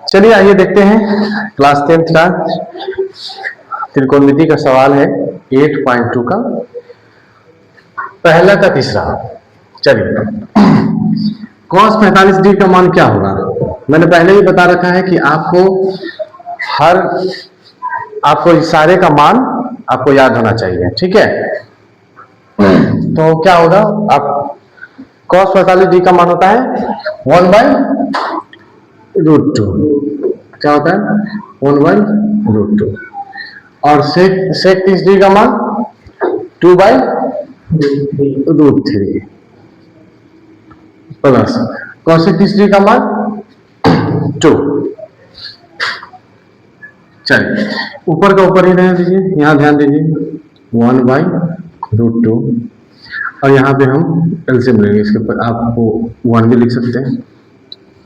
चलिए आइए देखते हैं क्लास 10th का त्रिकोणमिति का सवाल है 8.2 का पहला का तीसरा। चलिए cos 45 डिग्री का मान क्या होगा। मैंने पहले ही बता रखा है कि आपको सारे का मान आपको याद होना चाहिए, ठीक है। तो क्या होगा, आप cos 45 डिग्री का मान होता है 1/√2। क्या होता है 1/√2 और sec 30 डिग्री का मान 2/√3 प्लस cosec 30 डिग्री का मान 2। चलिए ऊपर का ऊपर ही रहने दीजिए, यहाँ ध्यान दीजिए 1/√2 और यहाँ पे हम एलसीएम लेंगे। इसके ऊपर आपको 1 भी लिख सकते हैं।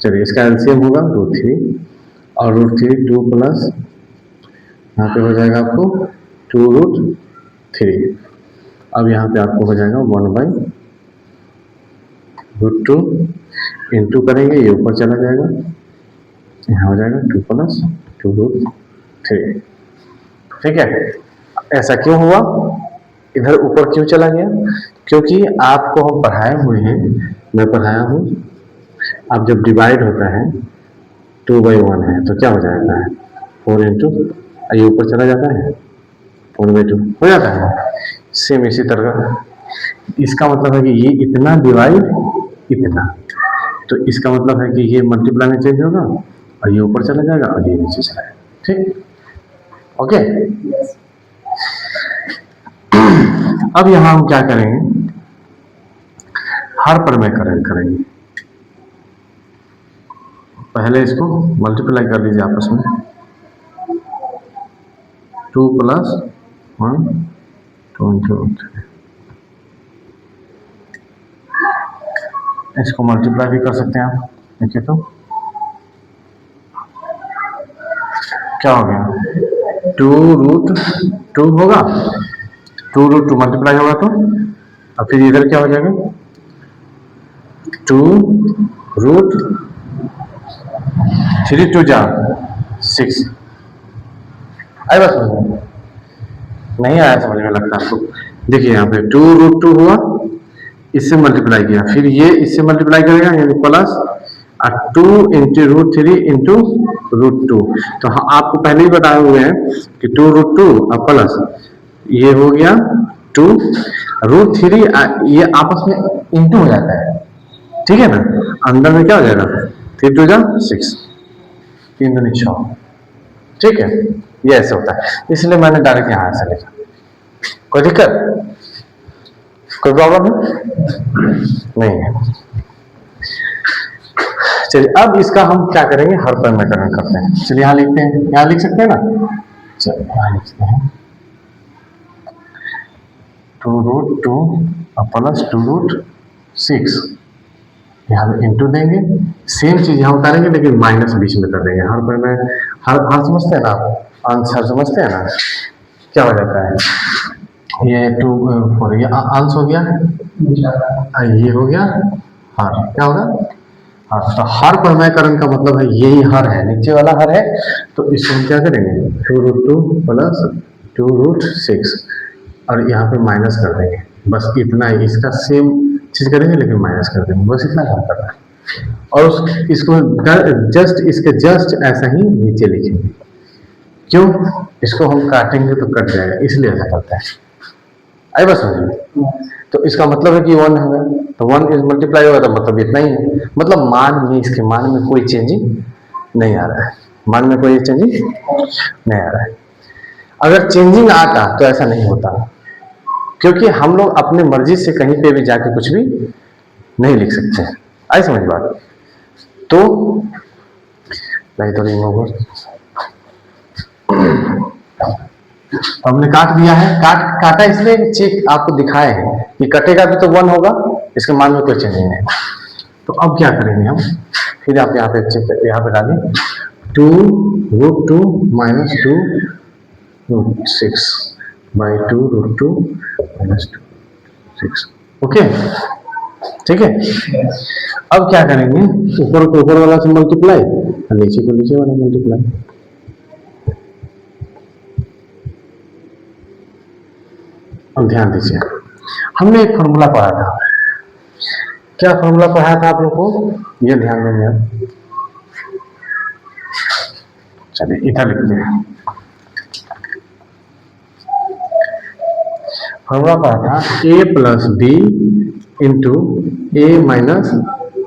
चलिए इसका एलसीएम होगा √3 और √3 2 प्लस यहाँ पे हो जाएगा आपको 2√3। अब यहाँ पे आपको हो जाएगा 1/√2 इंटू करेंगे, ये ऊपर चला जाएगा, यहाँ हो जाएगा 2 प्लस 2√3। ठीक है। ऐसा क्यों हुआ, इधर ऊपर क्यों चला गया? क्योंकि आपको हम पढ़ाए हुए हैं, मैं पढ़ाया हूँ, अब जब डिवाइड होता है 2/1 है तो क्या हो जाता है 4 इंटू, ये ऊपर चला जाता है 4/2 हो जाता है। सेम इसी तरह इसका मतलब है कि ये इतना डिवाइड इतना, तो इसका मतलब है कि ये मल्टीप्लाई में चेंज होगा और ये ऊपर चला जाएगा और ये नीचे चला जाएगा। ठीक, ओके। अब यहां हम क्या करेंगे, हर प्रमेयकरण करेंगे। पहले इसको मल्टीप्लाई कर दीजिए आपस में, 2 प्लस 1 2 2 3। इसको मल्टीप्लाई भी कर सकते हैं आप, देखिए तो क्या हो गया 2√2 होगा, 2√2 मल्टीप्लाई होगा तो अब फिर इधर क्या हो जाएगा 2√3 2 जा 6। आए बस नहीं आया समझ में लगता आपको। देखिए यहाँ पे 2√2 हुआ, इससे मल्टीप्लाई किया, फिर ये इससे मल्टीप्लाई करेगा यानी प्लस 2 इंटू √3 इंटू √2। तो हाँ, आपको पहले ही बताए हुए हैं कि 2√2 और प्लस ये हो गया 2√3, ये आपस में इंटू हो जाता है, ठीक है ना। अंदर में क्या हो जाएगा 3 2 जा 6, 3 2 6, ठीक है। ये ऐसे होता है, इसलिए मैंने डायरेक्ट यहाँ से लिखा। कोई दिक्कत, कोई प्रॉब्लम है नहीं है। चलिए अब इसका हम क्या करेंगे, हर प्रमेयकरण करते हैं। चलिए यहाँ लिखते हैं, यहाँ लिख सकते हैं ना। चलिए यहाँ लिखते हैं 2√2 प्लस 2√6, यहाँ पे इंटू देंगे, सेम चीज यहाँ उतारेंगे लेकिन माइनस बीच में कर देंगे। हर प्रमेय हर समझते हैं ना आप, आंसर समझते हैं ना, क्या हो जाता है ये 2 4 ये अंश हो गया, ये हो गया हर, क्या होगा हर। तो हर प्रमेयकरण का मतलब है यही हर है, नीचे वाला हर है। तो इसको हम क्या करेंगे 2√2 प्लस 2√6 और यहाँ पे माइनस कर देंगे, बस इतना ही। इसका सेम चीज करेंगे लेकिन माइनस कर देंगे, बस इतना काम करना है। और इसको इसके जस्ट ऐसा ही नीचे लिखेंगे। क्यों, इसको हम काटेंगे तो कट जाएगा, इसलिए ऐसा करता है। आई बस समझ में। तो इसका मतलब है कि 1 है, तो 1 इज मल्टीप्लाई होगा तो मतलब इतना ही है। मतलब मान में, इसके मान में कोई चेंजिंग नहीं आ रहा है, मान में कोई चेंजिंग नहीं आ रहा है। अगर चेंजिंग आता तो ऐसा नहीं होता, क्योंकि हम लोग अपने मर्जी से कहीं पे भी जाके कुछ भी नहीं लिख सकते हैं। आई समझ बात। तो नहीं तो रिमूव हमने काट दिया है, काटा इसलिए चेक आपको दिखाए हैं कि कटेगा भी तो 1 होगा, इसके मान में कोई चेंजिंग नहीं। तो अब क्या करेंगे हम, फिर आप यहाँ पे चेक यहाँ पे डालें 2√2 माइनस 2√6 by 2√2 minus 2 6, ओके। ठीक है। अब क्या करेंगे, ऊपर को ऊपर वाला से मल्टीप्लाई और नीचे को नीचे वाला मल्टीप्लाई। अब ध्यान दीजिए, हमने एक फॉर्मूला पढ़ा था। क्या फॉर्मूला पढ़ा था आप लोग को, ये ध्यान देंगे आप। चलिए इधर लिखते हैं। फॉर्मूला पढ़ा था a plus B into A minus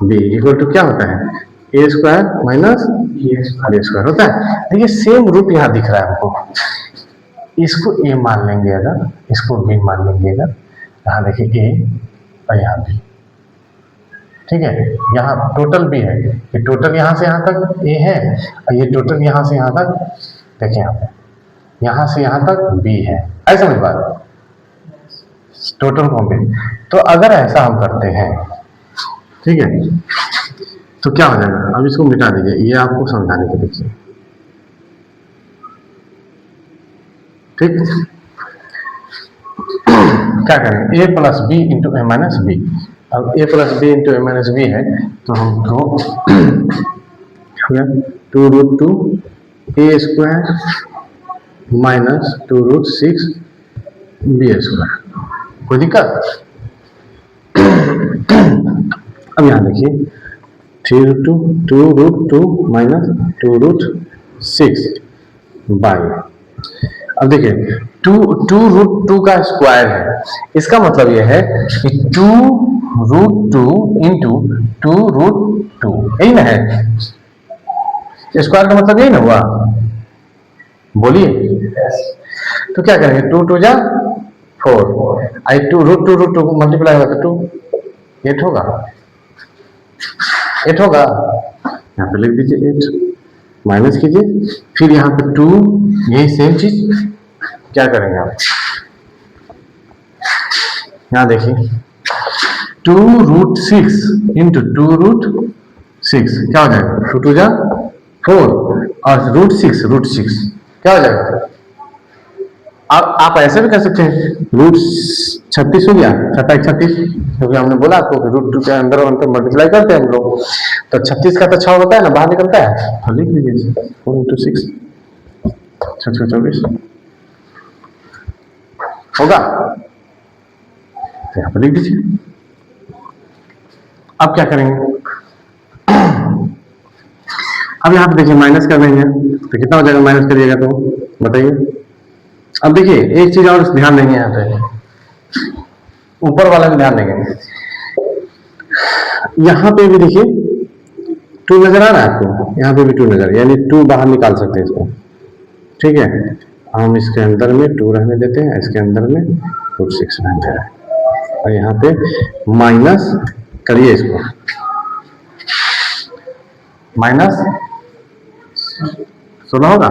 B equal to क्या होता है, A square minus B square होता है। देखिए सेम रूप यहाँ दिख रहा है हमको, इसको a मान लेंगे अगर, इसको b मान लेंगे अगर, यहाँ देखिए a और यहाँ b, ठीक है। यहाँ टोटल b है, ये टोटल यहाँ से यहाँ तक a है और ये टोटल यहाँ से यहाँ तक, देखिए यहाँ पे यहाँ से यहाँ तक b है, ऐसा समझ बात, टोटल कॉम्बिन। तो अगर ऐसा हम करते हैं, ठीक है, तो क्या हो जाएगा, अब इसको मिटा दीजिए, ये आपको समझाने के देखिए, ठीक। क्या करें, a plus B into A minus B. अब a plus B into A minus B है तो हमको 2√2 A square minus 2√6 B square, कोई दिक्कत। अब यहाँ देखिए 2√2 माइनस 2√6 बाई, अब देखिए 2√2 का स्क्वायर है, इसका मतलब यह है कि 2√2 इंटू 2√2, यही ना है, स्क्वायर का मतलब यही ना हुआ, बोलिए। तो क्या करेंगे, 2 जा 4, आई 2√2 को मल्टीप्लाई होगा तो 2 8 होगा, 8 होगा, यहाँ पे लिख दीजिए 8, माइनस कीजिए, फिर यहाँ पे 2, यही सेम चीज क्या करेंगे आप, यहाँ देखिए 2√6 इंटू 2√6 क्या हो जाएगा, 2 जा 4 और √6 क्या हो जाएगा। आप ऐसे भी कर सकते हैं, √36 हो गया, 36, क्योंकि हमने बोला आपको √2 के अंदर मल्टीप्लाई करते हैं हम लोग, तो 36 का तो 6 होता है ना, बाहर निकलता है, तो लिख लीजिए 4 इंटू 6 24 होगा, तो यहाँ पर लिख दीजिए। अब क्या करेंगे, अब यहाँ पे देखिए माइनस कर देंगे, तो कितना हो जाएगा माइनस करिएगा तो बताइए। अब देखिए एक चीज और ध्यान देंगे, यहाँ पे ऊपर वाला भी ध्यान देंगे, यहाँ पे भी देखिए 2 नजर आ रहा है आपको, यहाँ पे भी 2 नजर, यानी 2 बाहर निकाल सकते हैं इसको, ठीक है। हम इसके अंदर में 2 रहने देते हैं, इसके अंदर में √6 रहने दे रहे हैं, और यहाँ पे माइनस करिए इसको, माइनस 16 होगा।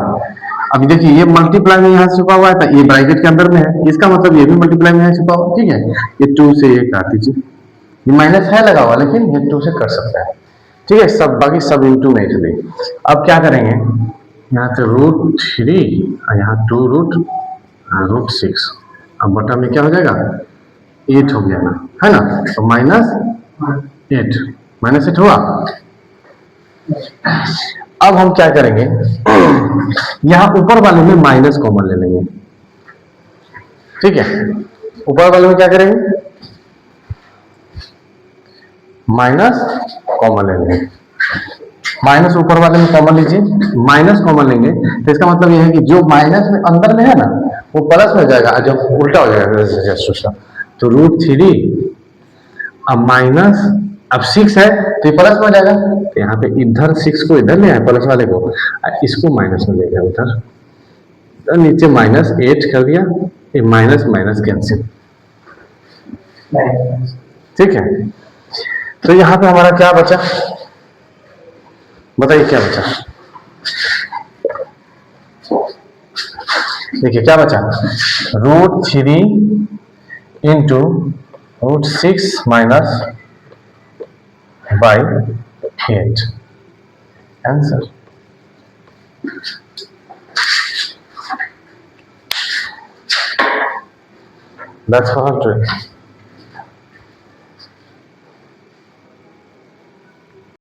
अब देखिए ये मल्टीप्लाई में यहाँ छुपा हुआ है, तो ये ब्रैकेट के अंदर में है, इसका मतलब ये भी मल्टीप्लाई में यहाँ छुपा हुआ, ठीक है। ये 2 से ये काट दीजिए, ये माइनस है लगा हुआ, लेकिन ये 2 से कर सकता है, ठीक है, सब बाकी सब इंटू में इसलिए। अब क्या करेंगे, यहाँ से √3 और यहाँ 2√6, अब बटा में क्या हो जाएगा 8 हो गया ना, है ना, तो -8 -8 हुआ। अब हम क्या करेंगे, यहां ऊपर वाले में माइनस कॉमन ले लेंगे, ठीक है। ऊपर वाले में क्या करेंगे, माइनस कॉमन ले लेंगे, माइनस ऊपर वाले में कॉमन लीजिए, माइनस कॉमन लेंगे तो इसका मतलब यह है कि जो माइनस में अंदर में है ना वो प्लस में जाएगा, जब उल्टा हो जाएगा तो √3 अब माइनस, अब 6 है तो ये प्लस में हो जाएगा, तो यहाँ पे इधर 6 को इधर ले आए प्लस वाले को, इसको माइनस में ले गया उधर, तो नीचे -8 कर दिया, ये माइनस माइनस कैंसिल, ठीक है। तो यहाँ पे हमारा क्या बचा, बताइए क्या बचा, देखिए क्या बचा, √3 into √6 minus by 8, answer. That's 400.